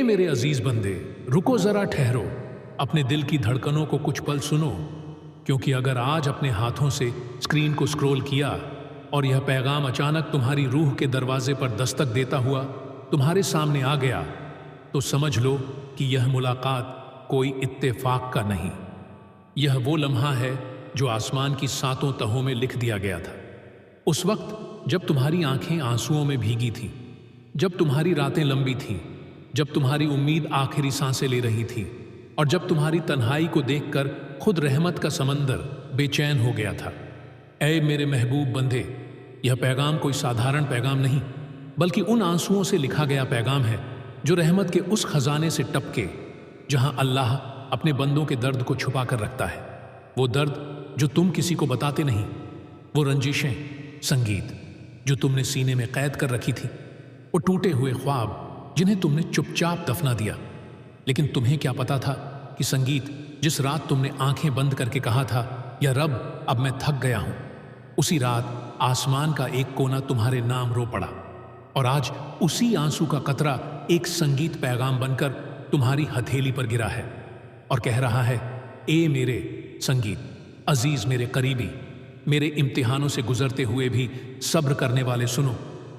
ए मेरे अजीज बंदे, रुको जरा ठहरो, अपने दिल की धड़कनों को कुछ पल सुनो, क्योंकि अगर आज अपने हाथों से स्क्रीन को स्क्रॉल किया और यह पैगाम अचानक तुम्हारी रूह के दरवाजे पर दस्तक देता हुआ तुम्हारे सामने आ गया, तो समझ लो कि यह मुलाकात कोई इत्तेफाक का नहीं। यह वो लम्हा है जो आसमान की सातों तहों में लिख दिया गया था। उस वक्त जब तुम्हारी आंखें आंसुओं में भीगी थीं, जब तुम्हारी रातें लंबी थीं, जब तुम्हारी उम्मीद आखिरी सांसें ले रही थी, और जब तुम्हारी तन्हाई को देखकर खुद रहमत का समंदर बेचैन हो गया था। ऐ मेरे महबूब बंदे, यह पैगाम कोई साधारण पैगाम नहीं, बल्कि उन आंसुओं से लिखा गया पैगाम है जो रहमत के उस खजाने से टपके जहां अल्लाह अपने बंदों के दर्द को छुपा कर रखता है। वो दर्द जो तुम किसी को बताते नहीं, वो रंजिशें, संगीत जो तुमने सीने में कैद कर रखी थी, वो टूटे हुए ख्वाब जिन्हें तुमने चुपचाप दफना दिया। लेकिन तुम्हें क्या पता था कि संगीत जिस रात तुमने आंखें बंद करके कहा था, या रब अब मैं थक गया हूं, उसी रात आसमान का एक कोना तुम्हारे नाम रो पड़ा, और आज उसी आंसू का कतरा एक संगीत पैगाम बनकर तुम्हारी हथेली पर गिरा है और कह रहा है, ए मेरे संगीत, अजीज मेरे करीबी, मेरे इम्तिहानों से गुजरते हुए भी सब्र करने वाले सुनो,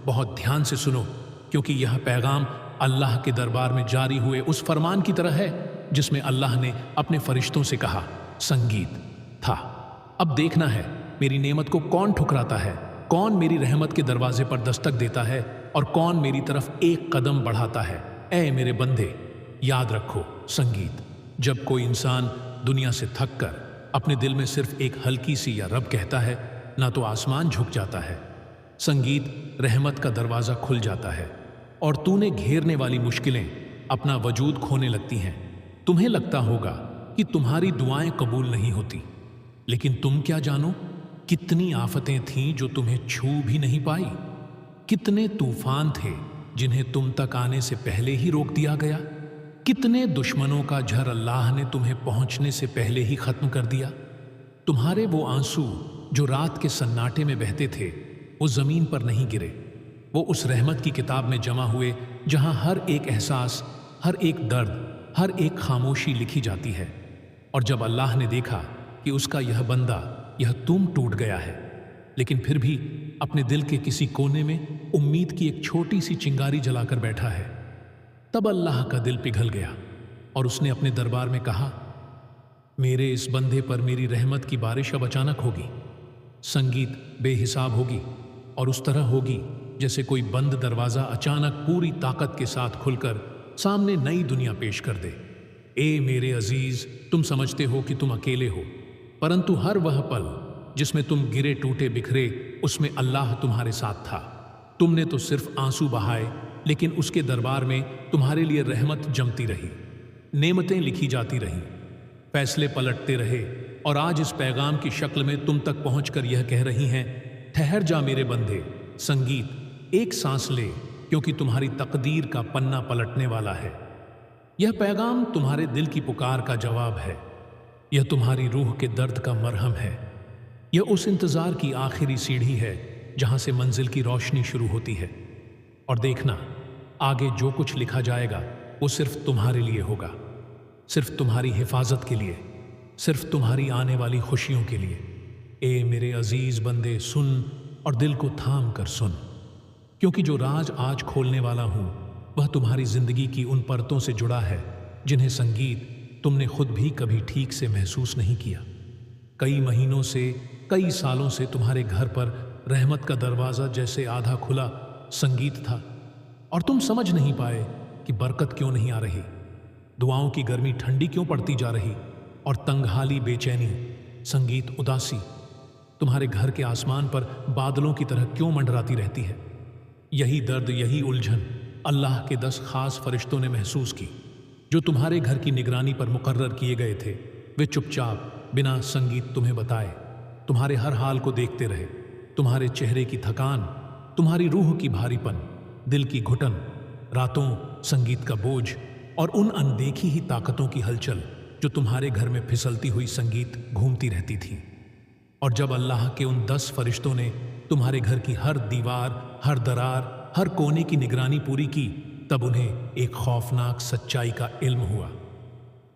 बहुत ध्यान से सुनो, क्योंकि यह पैगाम अल्लाह के दरबार में जारी हुए उस फरमान की तरह है जिसमें अल्लाह ने अपने फरिश्तों से कहा, संगीत था। अब देखना है मेरी नेमत को कौन ठुकराता है, कौन मेरी रहमत के दरवाजे पर दस्तक देता है, और कौन मेरी तरफ एक कदम बढ़ाता है। ऐ मेरे बंदे, याद रखो संगीत, जब कोई इंसान दुनिया से थक कर अपने दिल में सिर्फ एक हल्की सी या रब कहता है, ना तो आसमान झुक जाता है, संगीत रहमत का दरवाजा खुल जाता है और तूने घेरने वाली मुश्किलें अपना वजूद खोने लगती हैं। तुम्हें लगता होगा कि तुम्हारी दुआएं कबूल नहीं होती, लेकिन तुम क्या जानो कितनी आफतें थीं जो तुम्हें छू भी नहीं पाई, कितने तूफान थे जिन्हें तुम तक आने से पहले ही रोक दिया गया, कितने दुश्मनों का झर अल्लाह ने तुम्हें पहुंचने से पहले ही खत्म कर दिया। तुम्हारे वो आंसू जो रात के सन्नाटे में बहते थे, वो जमीन पर नहीं गिरे, वो उस रहमत की किताब में जमा हुए जहां हर एक एहसास, हर एक दर्द, हर एक खामोशी लिखी जाती है। और जब अल्लाह ने देखा कि उसका यह बंदा, यह तुम टूट गया है, लेकिन फिर भी अपने दिल के किसी कोने में उम्मीद की एक छोटी सी चिंगारी जलाकर बैठा है, तब अल्लाह का दिल पिघल गया और उसने अपने दरबार में कहा, मेरे इस बंदे पर मेरी रहमत की बारिश अब अचानक होगी, संगीत बेहिसाब होगी, और उस तरह होगी जैसे कोई बंद दरवाजा अचानक पूरी ताकत के साथ खुलकर सामने नई दुनिया पेश कर दे। ए मेरे अजीज, तुम समझते हो कि तुम अकेले हो, परंतु हर वह पल जिसमें तुम गिरे टूटे बिखरे, उसमें अल्लाह तुम्हारे साथ था। तुमने तो सिर्फ आंसू बहाए, लेकिन उसके दरबार में तुम्हारे लिए रहमत जमती रही, नेमतें लिखी जाती रहीं, फैसले पलटते रहे, और आज इस पैगाम की शक्ल में तुम तक पहुंचकर यह कह रही हैं, ठहर जा मेरे बंदे, संगीत एक सांस ले, क्योंकि तुम्हारी तकदीर का पन्ना पलटने वाला है। यह पैगाम तुम्हारे दिल की पुकार का जवाब है, यह तुम्हारी रूह के दर्द का मरहम है, यह उस इंतजार की आखिरी सीढ़ी है जहां से मंजिल की रोशनी शुरू होती है। और देखना, आगे जो कुछ लिखा जाएगा वो सिर्फ तुम्हारे लिए होगा, सिर्फ तुम्हारी हिफाजत के लिए, सिर्फ तुम्हारी आने वाली खुशियों के लिए। ए मेरे अजीज बंदे, सुन और दिल को थाम कर सुन, क्योंकि जो राज आज खोलने वाला हूं वह तुम्हारी जिंदगी की उन परतों से जुड़ा है जिन्हें संगीत तुमने खुद भी कभी ठीक से महसूस नहीं किया। कई महीनों से, कई सालों से तुम्हारे घर पर रहमत का दरवाजा जैसे आधा खुला संगीत था, और तुम समझ नहीं पाए कि बरकत क्यों नहीं आ रही, दुआओं की गर्मी ठंडी क्यों पड़ती जा रही, और तंगहाली बेचैनी, संगीत उदासी तुम्हारे घर के आसमान पर बादलों की तरह क्यों मंडराती रहती है। यही दर्द, यही उलझन अल्लाह के 10 खास फरिश्तों ने महसूस की, जो तुम्हारे घर की निगरानी पर मुकर्रर किए गए थे। वे चुपचाप बिना संगीत तुम्हें बताए तुम्हारे हर हाल को देखते रहे, तुम्हारे चेहरे की थकान, तुम्हारी रूह की भारीपन, दिल की घुटन, रातों संगीत का बोझ, और उन अनदेखी ही ताकतों की हलचल जो तुम्हारे घर में फिसलती हुई संगीत घूमती रहती थी। और जब अल्लाह के उन 10 फरिश्तों ने तुम्हारे घर की हर दीवार, हर दरार, हर कोने की निगरानी पूरी की, तब उन्हें एक खौफनाक सच्चाई का इल्म हुआ,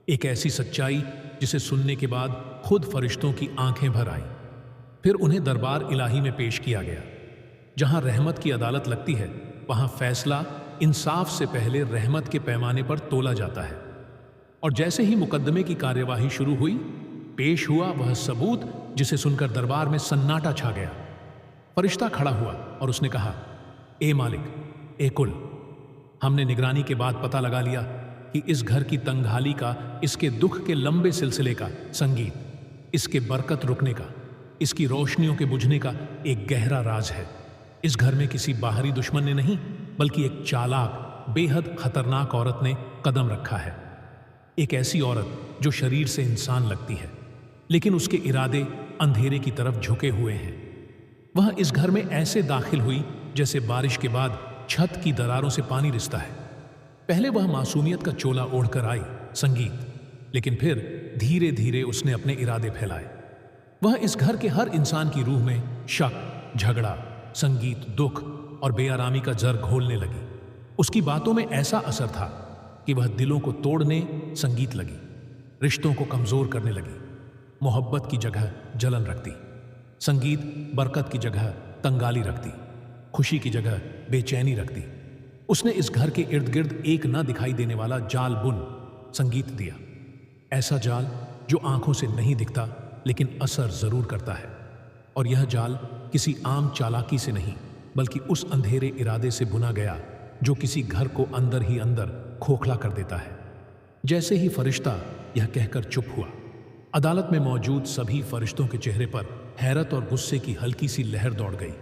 एक ऐसी सच्चाई जिसे सुनने के बाद खुद फरिश्तों की आंखें भर आईं। फिर उन्हें दरबार इलाही में पेश किया गया। जहां रहमत की अदालत लगती है, वहां फैसला इंसाफ से पहले रहमत के पैमाने पर तोला जाता है। और जैसे ही मुकदमे की कार्यवाही शुरू हुई, पेश हुआ वह सबूत जिसे सुनकर दरबार में सन्नाटा छा गया। फरिश्ता खड़ा हुआ और उसने कहा, ए मालिक, ए कुल, हमने निगरानी के बाद पता लगा लिया कि इस घर की तंगहाली का, इसके दुख के लंबे सिलसिले का संगीत, इसके बरकत रुकने का, इसकी रोशनियों के बुझने का एक गहरा राज है। इस घर में किसी बाहरी दुश्मन ने नहीं, बल्कि एक चालाक, बेहद खतरनाक औरत ने कदम रखा है। एक ऐसी औरत जो शरीर से इंसान लगती है, लेकिन उसके इरादे अंधेरे की तरफ झुके हुए हैं। वह इस घर में ऐसे दाखिल हुई जैसे बारिश के बाद छत की दरारों से पानी रिसता है। पहले वह मासूमियत का चोला ओढ़कर आई, संगीत, लेकिन फिर धीरे धीरे उसने अपने इरादे फैलाए। वह इस घर के हर इंसान की रूह में शक, झगड़ा, संगीत, दुख और बेआरामी का जर घोलने लगी। उसकी बातों में ऐसा असर था कि वह दिलों को तोड़ने संगीत लगी, रिश्तों को कमजोर करने लगी। मोहब्बत की जगह जलन रखती, संगीत बरकत की जगह तंगाली रखती, खुशी की जगह बेचैनी रखती। उसने इस घर के इर्द गिर्द एक न दिखाई देने वाला जाल बुन संगीत दिया, ऐसा जाल जो आंखों से नहीं दिखता लेकिन असर जरूर करता है। और यह जाल किसी आम चालाकी से नहीं, बल्कि उस अंधेरे इरादे से बुना गया जो किसी घर को अंदर ही अंदर खोखला कर देता है। जैसे ही फरिश्ता यह कहकर चुप हुआ, अदालत में मौजूद सभी फरिश्तों के चेहरे पर हैरत और गुस्से की हल्की सी लहर दौड़ गई,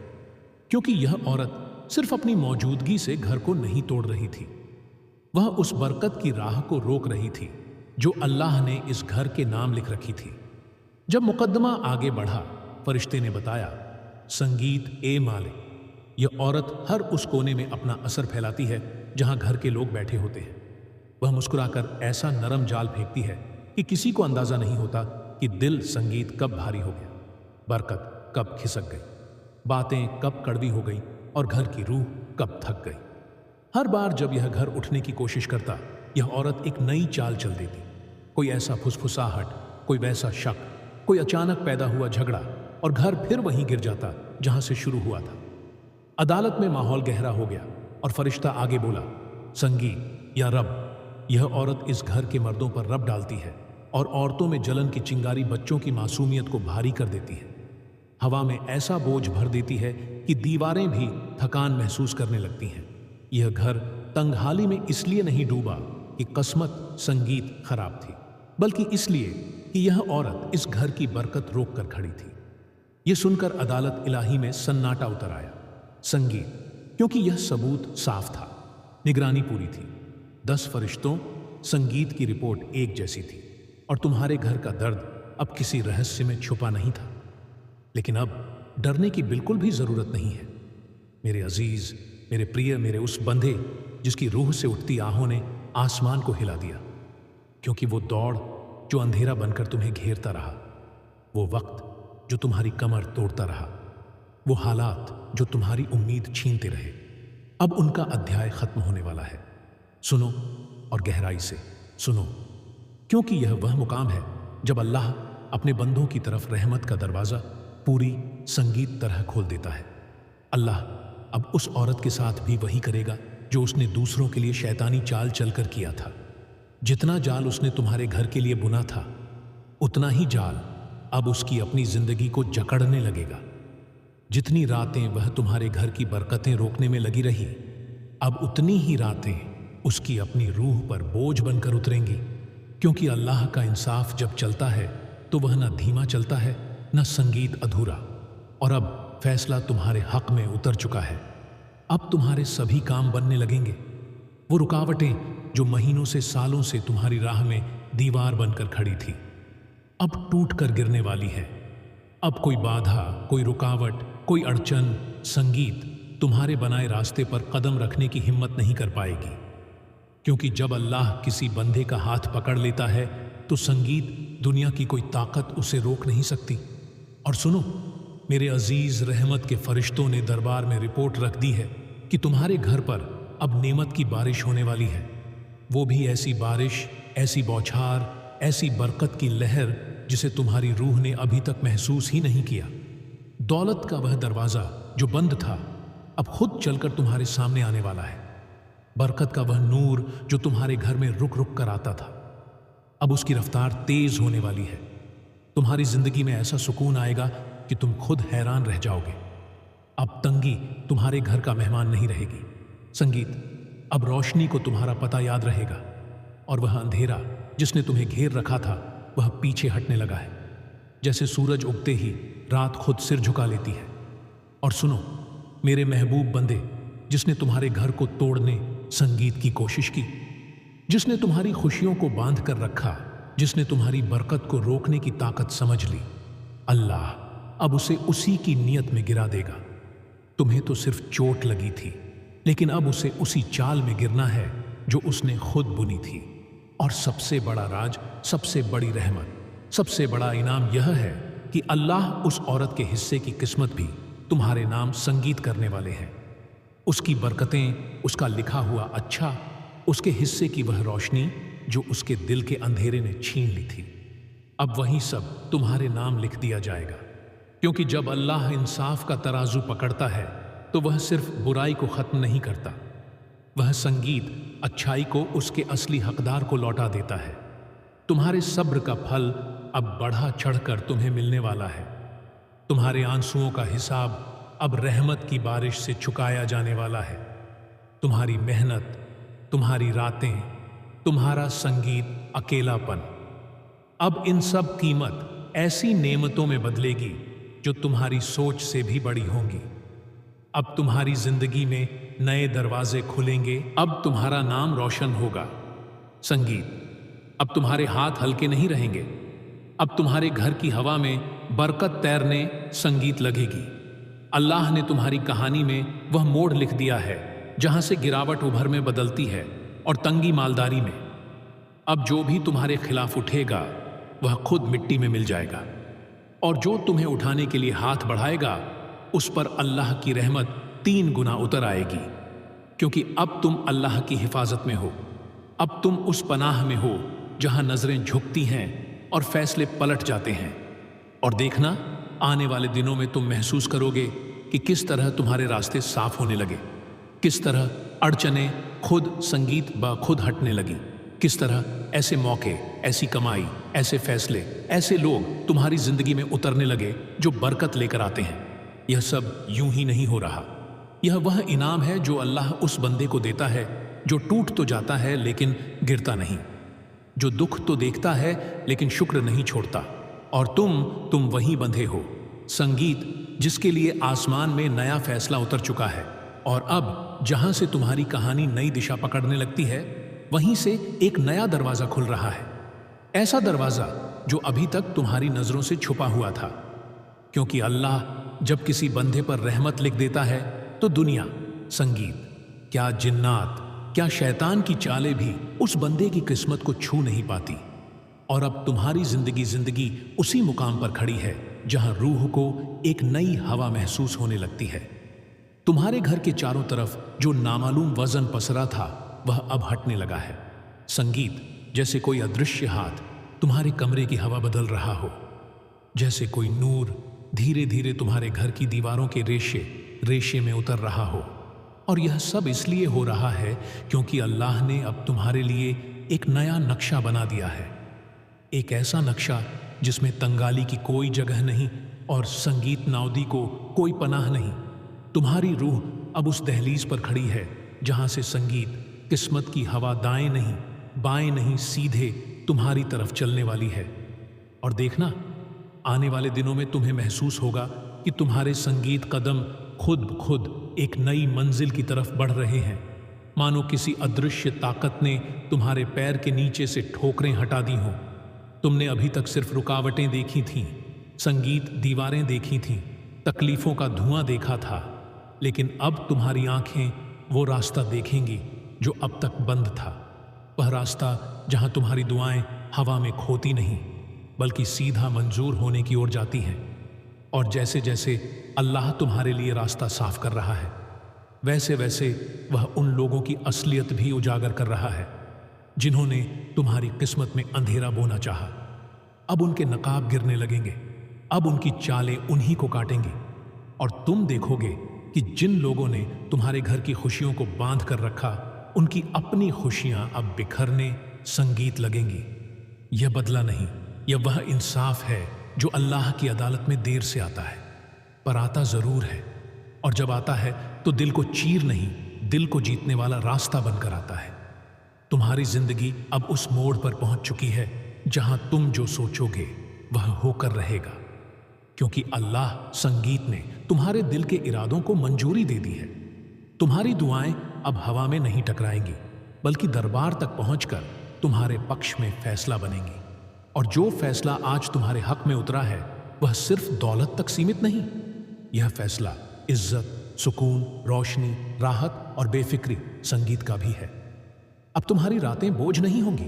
क्योंकि यह औरत सिर्फ अपनी मौजूदगी से घर को नहीं तोड़ रही थी, वह उस बरकत की राह को रोक रही थी जो अल्लाह ने इस घर के नाम लिख रखी थी। जब मुकदमा आगे बढ़ा, फरिश्ते ने बताया, संगीत, ए मालिक, यह औरत हर उस कोने में अपना असर फैलाती है जहां घर के लोग बैठे होते हैं। वह मुस्कुराकर ऐसा नरम जाल फेंकती है कि किसी को अंदाजा नहीं होता कि दिल संगीत कब भारी हो गया, बरकत कब खिसक गई, बातें कब कड़वी हो गई और घर की रूह कब थक गई। हर बार जब यह घर उठने की कोशिश करता, यह औरत एक नई चाल चल देती। कोई ऐसा फुसफुसाहट, कोई वैसा शक, कोई अचानक पैदा हुआ झगड़ा, और घर फिर वहीं गिर जाता जहां से शुरू हुआ था। अदालत में माहौल गहरा हो गया और फरिश्ता आगे बोला, संगीत, या रब, यह औरत इस घर के मर्दों पर रब डालती है और औरतों में जलन की चिंगारी बच्चों की मासूमियत को भारी कर देती है। हवा में ऐसा बोझ भर देती है कि दीवारें भी थकान महसूस करने लगती हैं। यह घर तंगहाली में इसलिए नहीं डूबा कि किस्मत संगीत खराब थी, बल्कि इसलिए कि यह औरत इस घर की बरकत रोक कर खड़ी थी। यह सुनकर अदालत इलाही में सन्नाटा उतर आया। संगीत, क्योंकि यह सबूत साफ था, निगरानी पूरी थी, 10 फरिश्तों, संगीत की रिपोर्ट एक जैसी थी, और तुम्हारे घर का दर्द अब किसी रहस्य में छुपा नहीं था। लेकिन अब डरने की बिल्कुल भी जरूरत नहीं है मेरे अजीज, मेरे प्रिय, मेरे उस बंधे जिसकी रूह से उठती आहों ने आसमान को हिला दिया। क्योंकि वो दौड़ जो अंधेरा बनकर तुम्हें घेरता रहा, वो वक्त जो तुम्हारी कमर तोड़ता रहा, वो हालात जो तुम्हारी उम्मीद छीनते रहे, अब उनका अध्याय खत्म होने वाला है। सुनो और गहराई से सुनो, क्योंकि यह वह मुकाम है जब अल्लाह अपने बंदों की तरफ रहमत का दरवाजा पूरी संगीत तरह खोल देता है। अल्लाह अब उस औरत के साथ भी वही करेगा जो उसने दूसरों के लिए शैतानी चाल चलकर किया था। जितना जाल उसने तुम्हारे घर के लिए बुना था, उतना ही जाल अब उसकी अपनी जिंदगी को जकड़ने लगेगा। जितनी रातें वह तुम्हारे घर की बरकतें रोकने में लगी रही, अब उतनी ही रातें उसकी अपनी रूह पर बोझ बनकर उतरेंगी। क्योंकि अल्लाह का इंसाफ जब चलता है तो वह न धीमा चलता है, न संगीत अधूरा। और अब फैसला तुम्हारे हक में उतर चुका है। अब तुम्हारे सभी काम बनने लगेंगे। वो रुकावटें जो महीनों से, सालों से तुम्हारी राह में दीवार बनकर खड़ी थी, अब टूट कर गिरने वाली है। अब कोई बाधा, कोई रुकावट, कोई अड़चन संगीत तुम्हारे बनाए रास्ते पर कदम रखने की हिम्मत नहीं कर पाएगी। क्योंकि जब अल्लाह किसी बंदे का हाथ पकड़ लेता है तो संगीत दुनिया की कोई ताकत उसे रोक नहीं सकती। और सुनो मेरे अजीज, रहमत के फरिश्तों ने दरबार में रिपोर्ट रख दी है कि तुम्हारे घर पर अब नेमत की बारिश होने वाली है, वो भी ऐसी बारिश, ऐसी बौछार, ऐसी बरकत की लहर जिसे तुम्हारी रूह ने अभी तक महसूस ही नहीं किया। दौलत का वह दरवाज़ा जो बंद था अब खुद चलकर तुम्हारे सामने आने वाला है। बरकत का वह नूर जो तुम्हारे घर में रुक रुक कर आता था अब उसकी रफ्तार तेज होने वाली है। तुम्हारी जिंदगी में ऐसा सुकून आएगा कि तुम खुद हैरान रह जाओगे। अब तंगी तुम्हारे घर का मेहमान नहीं रहेगी। संगीत, अब रोशनी को तुम्हारा पता याद रहेगा और वह अंधेरा जिसने तुम्हें घेर रखा था वह पीछे हटने लगा है। जैसे सूरज उगते ही रात खुद सिर झुका लेती है। और सुनो मेरे महबूब बंदे, जिसने तुम्हारे घर को तोड़ने संगीत की कोशिश की, जिसने तुम्हारी खुशियों को बांध कर रखा, जिसने तुम्हारी बरकत को रोकने की ताकत समझ ली, अल्लाह अब उसे उसी की नियत में गिरा देगा। तुम्हें तो सिर्फ चोट लगी थी, लेकिन अब उसे उसी चाल में गिरना है जो उसने खुद बुनी थी। और सबसे बड़ा राज, सबसे बड़ी रहमत, सबसे बड़ा इनाम यह है कि अल्लाह उस औरत के हिस्से की किस्मत भी तुम्हारे नाम संगीत करने वाले हैं। उसकी बरकतें, उसका लिखा हुआ अच्छा, उसके हिस्से की वह रोशनी जो उसके दिल के अंधेरे ने छीन ली थी, अब वही सब तुम्हारे नाम लिख दिया जाएगा। क्योंकि जब अल्लाह इंसाफ का तराजू पकड़ता है तो वह सिर्फ बुराई को खत्म नहीं करता, वह संगीत अच्छाई को उसके असली हकदार को लौटा देता है। तुम्हारे सब्र का फल अब बढ़ा चढ़कर तुम्हें मिलने वाला है। तुम्हारे आंसुओं का हिसाब अब रहमत की बारिश से चुकाया जाने वाला है। तुम्हारी मेहनत, तुम्हारी रातें, तुम्हारा संगीत, अकेलापन, अब इन सब कीमत ऐसी नेमतों में बदलेगी जो तुम्हारी सोच से भी बड़ी होंगी। अब तुम्हारी जिंदगी में नए दरवाजे खुलेंगे। अब तुम्हारा नाम रोशन होगा। संगीत, अब तुम्हारे हाथ हल्के नहीं रहेंगे। अब तुम्हारे घर की हवा में बरकत तैरने संगीत लगेगी। अल्लाह ने तुम्हारी कहानी में वह मोड़ लिख दिया है जहां से गिरावट उभर में बदलती है और तंगी मालदारी में। अब जो भी तुम्हारे खिलाफ उठेगा वह खुद मिट्टी में मिल जाएगा, और जो तुम्हें उठाने के लिए हाथ बढ़ाएगा उस पर अल्लाह की रहमत 3 गुना उतर आएगी। क्योंकि अब तुम अल्लाह की हिफाजत में हो। अब तुम उस पनाह में हो जहां नजरें झुकती हैं और फैसले पलट जाते हैं। और देखना, आने वाले दिनों में तुम महसूस करोगे कि किस तरह तुम्हारे रास्ते साफ होने लगे, किस तरह अड़चने खुद संगीत ब खुद हटने लगी, किस तरह ऐसे मौके, ऐसी कमाई, ऐसे फैसले, ऐसे लोग तुम्हारी जिंदगी में उतरने लगे जो बरकत लेकर आते हैं। यह सब यूं ही नहीं हो रहा। यह वह इनाम है जो अल्लाह उस बंदे को देता है जो टूट तो जाता है लेकिन गिरता नहीं, जो दुख तो देखता है लेकिन शुक्र नहीं छोड़ता। और तुम वहीं बंधे हो। संगीत, जिसके लिए आसमान में नया फैसला उतर चुका है, और अब जहां से तुम्हारी कहानी नई दिशा पकड़ने लगती है वहीं से एक नया दरवाजा खुल रहा है। ऐसा दरवाजा जो अभी तक तुम्हारी नजरों से छुपा हुआ था। क्योंकि अल्लाह जब किसी बंदे पर रहमत लिख देता है तो दुनिया, संगीत, क्या जिन्नात, क्या शैतान की चालें भी उस बंदे की किस्मत को छू नहीं पाती। और अब तुम्हारी जिंदगी उसी मुकाम पर खड़ी है जहां रूह को एक नई हवा महसूस होने लगती है। तुम्हारे घर के चारों तरफ जो नामालूम वजन पसरा था वह अब हटने लगा है। संगीत, जैसे कोई अदृश्य हाथ तुम्हारे कमरे की हवा बदल रहा हो, जैसे कोई नूर धीरे धीरे तुम्हारे घर की दीवारों के रेशे में उतर रहा हो। और यह सब इसलिए हो रहा है क्योंकि अल्लाह ने अब तुम्हारे लिए एक नया नक्शा बना दिया है। एक ऐसा नक्शा जिसमें तंगाली की कोई जगह नहीं और संगीत नाउदी को कोई पनाह नहीं। तुम्हारी रूह अब उस दहलीज पर खड़ी है जहां से संगीत, किस्मत की हवा दाएं नहीं, बाएं नहीं, सीधे तुम्हारी तरफ चलने वाली है। और देखना, आने वाले दिनों में तुम्हें महसूस होगा कि तुम्हारे संगीत कदम खुद एक नई मंजिल की तरफ बढ़ रहे हैं। मानो किसी अदृश्य ताकत ने तुम्हारे पैर के नीचे से ठोकरें हटा दी हों। तुमने अभी तक सिर्फ रुकावटें देखी थीं, संगीत दीवारें देखी थीं, तकलीफों का धुआं देखा था, लेकिन अब तुम्हारी आंखें वो रास्ता देखेंगी जो अब तक बंद था। वह रास्ता जहां तुम्हारी दुआएं हवा में खोती नहीं बल्कि सीधा मंजूर होने की ओर जाती हैं। और जैसे जैसे अल्लाह तुम्हारे लिए रास्ता साफ कर रहा है, वैसे वैसे वह उन लोगों की असलियत भी उजागर कर रहा है जिन्होंने तुम्हारी किस्मत में अंधेरा बोना चाहा। अब उनके नकाब गिरने लगेंगे, अब उनकी चालें उन्हीं को काटेंगी, और तुम देखोगे कि जिन लोगों ने तुम्हारे घर की खुशियों को बांध कर रखा, उनकी अपनी खुशियां अब बिखरने संगीत लगेंगी। यह बदला नहीं, यह वह इंसाफ है जो अल्लाह की अदालत में देर से आता है, पर आता जरूर है, और जब आता है तो दिल को चीर नहीं, दिल को जीतने वाला रास्ता बनकर आता है। तुम्हारी जिंदगी अब उस मोड़ पर पहुंच चुकी है जहां तुम जो सोचोगे वह होकर रहेगा, क्योंकि अल्लाह संगीत ने तुम्हारे दिल के इरादों को मंजूरी दे दी है। तुम्हारी दुआएं अब हवा में नहीं टकराएंगी, बल्कि दरबार तक पहुंचकर तुम्हारे पक्ष में फैसला बनेंगी। और जो फैसला आज तुम्हारे हक में उतरा है वह सिर्फ दौलत तक सीमित नहीं, यह फैसला इज्जत, सुकून, रोशनी, राहत और बेफिक्री संगीत का भी है। अब तुम्हारी रातें बोझ नहीं होंगी,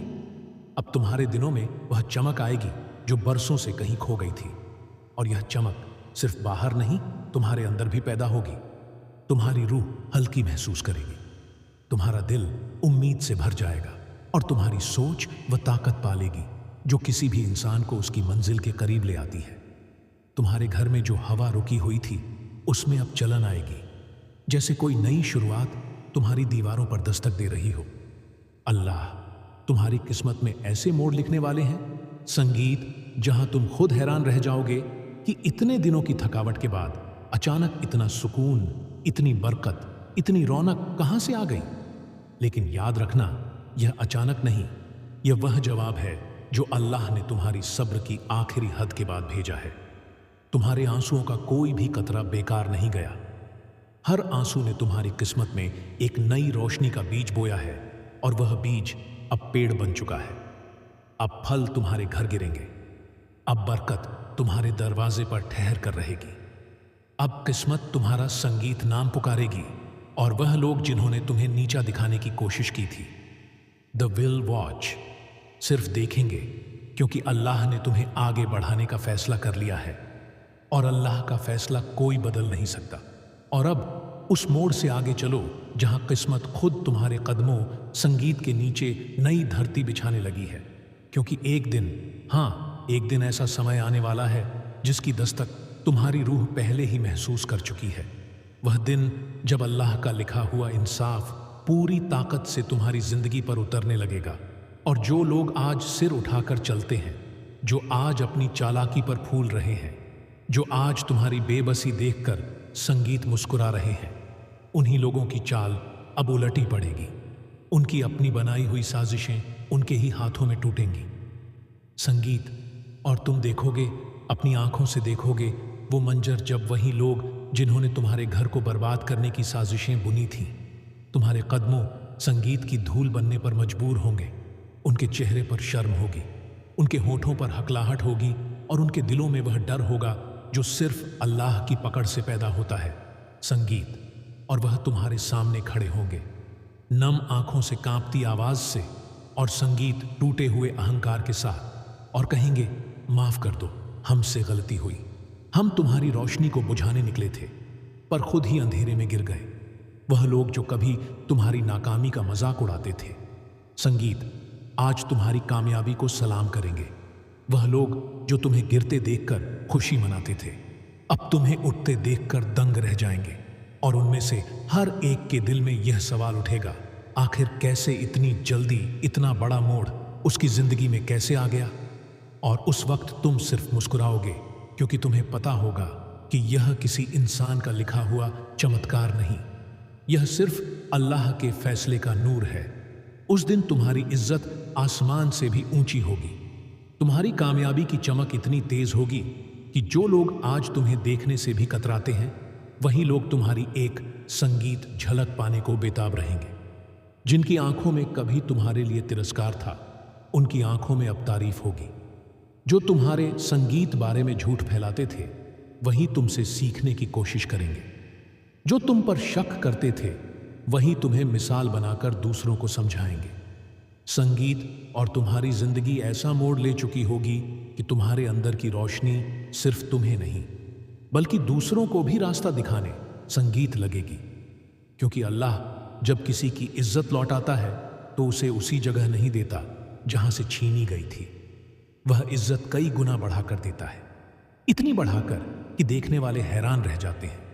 अब तुम्हारे दिनों में वह चमक आएगी जो बरसों से कहीं खो गई थी, और यह चमक सिर्फ बाहर नहीं तुम्हारे अंदर भी पैदा होगी। तुम्हारी रूह हल्की महसूस करेगी, तुम्हारा दिल उम्मीद से भर जाएगा, और तुम्हारी सोच वह ताकत पालेगी जो किसी भी इंसान को उसकी मंजिल के करीब ले आती है। तुम्हारे घर में जो हवा रुकी हुई थी उसमें अब चलन आएगी, जैसे कोई नई शुरुआत तुम्हारी दीवारों पर दस्तक दे रही हो। अल्लाह तुम्हारी किस्मत में ऐसे मोड़ लिखने वाले हैं, संगीत, जहां तुम खुद हैरान रह जाओगे कि इतने दिनों की थकावट के बाद अचानक इतना सुकून, इतनी बरकत, इतनी रौनक कहां से आ गई। लेकिन याद रखना, यह अचानक नहीं, यह वह जवाब है जो अल्लाह ने तुम्हारी सब्र की आखिरी हद के बाद भेजा है। तुम्हारे आंसुओं का कोई भी कतरा बेकार नहीं गया। हर आंसू ने तुम्हारी किस्मत में एक नई रोशनी का बीज बोया है, और वह बीज अब पेड़ बन चुका है। अब फल तुम्हारे घर गिरेंगे, अब बरकत तुम्हारे दरवाजे पर ठहर कर रहेगी। अब किस्मत तुम्हारा संगीत नाम पुकारेगी, और वह लोग जिन्होंने तुम्हें नीचा दिखाने की कोशिश की थी, द विल वॉच, सिर्फ देखेंगे, क्योंकि अल्लाह ने तुम्हें आगे बढ़ाने का फैसला कर लिया है, और अल्लाह का फैसला कोई बदल नहीं सकता। और अब उस मोड़ से आगे चलो जहां किस्मत खुद तुम्हारे कदमों संगीत के नीचे नई धरती बिछाने लगी है, क्योंकि एक दिन, हाँ, एक दिन ऐसा समय आने वाला है जिसकी दस्तक तुम्हारी रूह पहले ही महसूस कर चुकी है। वह दिन जब अल्लाह का लिखा हुआ इंसाफ पूरी ताकत से तुम्हारी जिंदगी पर उतरने लगेगा, और जो लोग आज सिर उठाकर चलते हैं, जो आज अपनी चालाकी पर फूल रहे हैं, जो आज तुम्हारी बेबसी देखकर संगीत मुस्कुरा रहे हैं, उन्हीं लोगों की चाल अब उलटी पड़ेगी। उनकी अपनी बनाई हुई साजिशें उनके ही हाथों में टूटेंगी। संगीत, और तुम देखोगे, अपनी आंखों से देखोगे वो मंजर जब वही लोग जिन्होंने तुम्हारे घर को बर्बाद करने की साजिशें बुनी थीं, तुम्हारे कदमों संगीत की धूल बनने पर मजबूर होंगे। उनके चेहरे पर शर्म होगी, उनके होठों पर हकलाहट होगी, और उनके दिलों में वह डर होगा जो सिर्फ अल्लाह की पकड़ से पैदा होता है। संगीत, और वह तुम्हारे सामने खड़े होंगे, नम आंखों से कांपती आवाज से, और संगीत टूटे हुए अहंकार के साथ, और कहेंगे, माफ कर दो, हमसे गलती हुई, हम तुम्हारी रोशनी को बुझाने निकले थे पर खुद ही अंधेरे में गिर गए। वह लोग जो कभी तुम्हारी नाकामी का मजाक उड़ाते थे, संगीत, आज तुम्हारी कामयाबी को सलाम करेंगे। वह लोग जो तुम्हें गिरते देखकर खुशी मनाते थे, अब तुम्हें उठते देखकर दंग रह जाएंगे, और उनमें से हर एक के दिल में यह सवाल उठेगा, आखिर कैसे इतनी जल्दी इतना बड़ा मोड़ उसकी जिंदगी में कैसे आ गया। और उस वक्त तुम सिर्फ मुस्कुराओगे, क्योंकि तुम्हें पता होगा कि यह किसी इंसान का लिखा हुआ चमत्कार नहीं, यह सिर्फ अल्लाह के फैसले का नूर है। उस दिन तुम्हारी इज्जत आसमान से भी ऊंची होगी, तुम्हारी कामयाबी की चमक इतनी तेज होगी कि जो लोग आज तुम्हें देखने से भी कतराते हैं, वही लोग तुम्हारी एक संगीत झलक पाने को बेताब रहेंगे। जिनकी आंखों में कभी तुम्हारे लिए तिरस्कार था, उनकी आंखों में अब तारीफ होगी। जो तुम्हारे संगीत बारे में झूठ फैलाते थे, वही तुमसे सीखने की कोशिश करेंगे। जो तुम पर शक करते थे, वही तुम्हें मिसाल बनाकर दूसरों को समझाएंगे। संगीत और तुम्हारी जिंदगी ऐसा मोड़ ले चुकी होगी कि तुम्हारे अंदर की रोशनी सिर्फ तुम्हें नहीं, बल्कि दूसरों को भी रास्ता दिखाने संगीत लगेगी। क्योंकि अल्लाह जब किसी की इज्जत लौटाता है तो उसे उसी जगह नहीं देता जहां से छीनी गई थी। वह इज्जत कई गुना बढ़ाकर देता है, इतनी बढ़ाकर कि देखने वाले हैरान रह जाते हैं।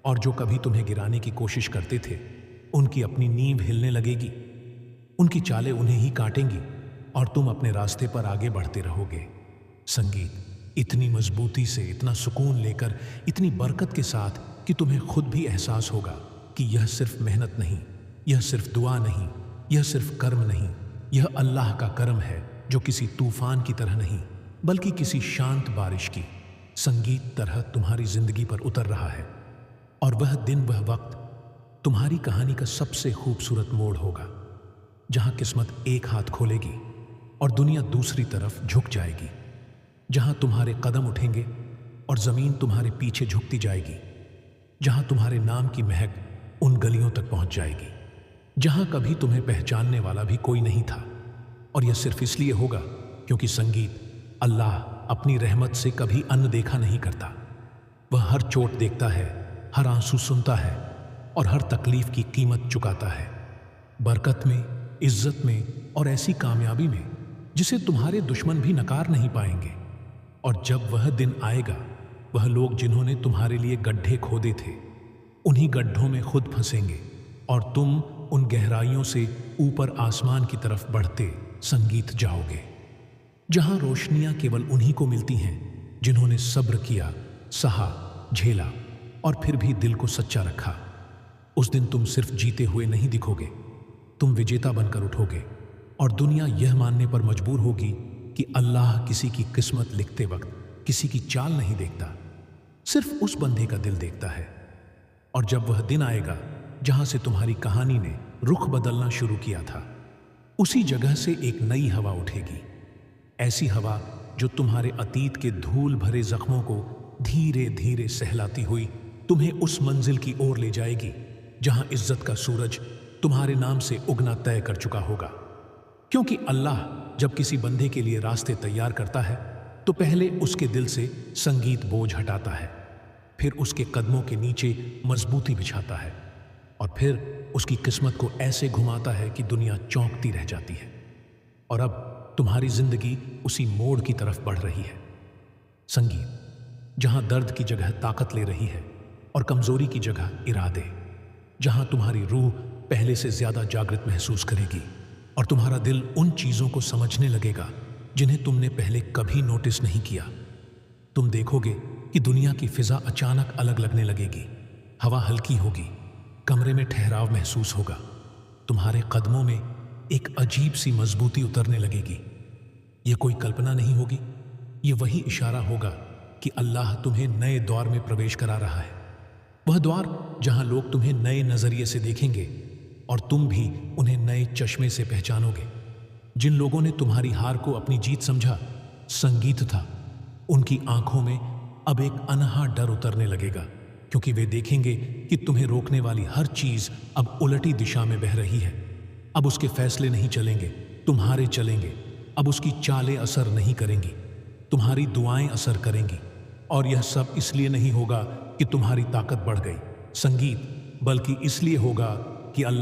और जो कभी तुम्हें गिराने की कोशिश करते थे, उनकी अपनी नींव हिलने लगेगी, उनकी चालें उन्हें ही काटेंगी और तुम अपने रास्ते पर आगे बढ़ते रहोगे। संगीत इतनी मजबूती से, इतना सुकून लेकर, इतनी बरकत के साथ कि तुम्हें खुद भी एहसास होगा कि यह सिर्फ मेहनत नहीं, यह सिर्फ दुआ नहीं, यह सिर्फ कर्म नहीं, यह अल्लाह का करम है जो किसी तूफान की तरह नहीं बल्कि किसी शांत बारिश की संगीत तरह तुम्हारी जिंदगी पर उतर रहा है। और वह दिन, वह वक्त तुम्हारी कहानी का सबसे खूबसूरत मोड़ होगा, जहां किस्मत एक हाथ खोलेगी और दुनिया दूसरी तरफ झुक जाएगी, जहां तुम्हारे कदम उठेंगे और जमीन तुम्हारे पीछे झुकती जाएगी, जहां तुम्हारे नाम की महक उन गलियों तक पहुंच जाएगी जहां कभी तुम्हें पहचानने वाला भी कोई नहीं था। और यह सिर्फ इसलिए होगा क्योंकि संगीत अल्लाह अपनी रहमत से कभी अनदेखा नहीं करता। वह हर चोट देखता है, हर आंसू सुनता है और हर तकलीफ की कीमत चुकाता है, बरकत में, इज्जत में और ऐसी कामयाबी में जिसे तुम्हारे दुश्मन भी नकार नहीं पाएंगे। और जब वह दिन आएगा, वह लोग जिन्होंने तुम्हारे लिए गड्ढे खोदे थे, उन्हीं गड्ढों में खुद फंसेंगे और तुम उन गहराइयों से ऊपर आसमान की तरफ बढ़ते संगीत जाओगे, जहां रोशनियां केवल उन्हीं को मिलती हैं जिन्होंने सब्र किया, सहा, झेला और फिर भी दिल को सच्चा रखा। उस दिन तुम सिर्फ जीते हुए नहीं दिखोगे, तुम विजेता बनकर उठोगे और दुनिया यह मानने पर मजबूर होगी कि अल्लाह किसी की किस्मत लिखते वक्त किसी की चाल नहीं देखता, सिर्फ उस बंदे का दिल देखता है। और जब वह दिन आएगा जहां से तुम्हारी कहानी ने रुख बदलना शुरू किया था, उसी जगह से एक नई हवा उठेगी, ऐसी हवा जो तुम्हारे अतीत के धूल भरे जख्मों को धीरे धीरे सहलाती हुई तुम्हें उस मंजिल की ओर ले जाएगी जहां इज्जत का सूरज तुम्हारे नाम से उगना तय कर चुका होगा। क्योंकि अल्लाह जब किसी बंदे के लिए रास्ते तैयार करता है तो पहले उसके दिल से संगीत बोझ हटाता है, फिर उसके कदमों के नीचे मजबूती बिछाता है और फिर उसकी किस्मत को ऐसे घुमाता है कि दुनिया चौंकती रह जाती है। और अब तुम्हारी जिंदगी उसी मोड़ की तरफ बढ़ रही है। संगीत जहां दर्द की जगह ताकत ले रही है और कमजोरी की जगह इरादे, जहां तुम्हारी रूह पहले से ज्यादा जागृत महसूस करेगी और तुम्हारा दिल उन चीजों को समझने लगेगा जिन्हें तुमने पहले कभी नोटिस नहीं किया। तुम देखोगे कि दुनिया की फिजा अचानक अलग लगने लगेगी, हवा हल्की होगी, कमरे में ठहराव महसूस होगा, तुम्हारे कदमों में एक अजीब सी मजबूती उतरने लगेगी। यह कोई कल्पना नहीं होगी, ये वही इशारा होगा कि अल्लाह तुम्हें नए दौर में प्रवेश करा रहा है। वह द्वार जहां लोग तुम्हें नए नजरिए से देखेंगे और तुम भी उन्हें नए चश्मे से पहचानोगे। जिन लोगों ने तुम्हारी हार को अपनी जीत समझा, संगीत था, उनकी आंखों में अब एक अनहा डर उतरने लगेगा, क्योंकि वे देखेंगे कि तुम्हें रोकने वाली हर चीज अब उलटी दिशा में बह रही है। अब उसके फैसले नहीं चलेंगे, तुम्हारे चलेंगे। अब उसकी चालें असर नहीं करेंगी, तुम्हारी दुआएं असर करेंगी। और यह सब इसलिए नहीं होगा कि तुम्हारी ताकत बढ़ गई, संगीत, बल्कि इसलिए होगा कि अल्लाह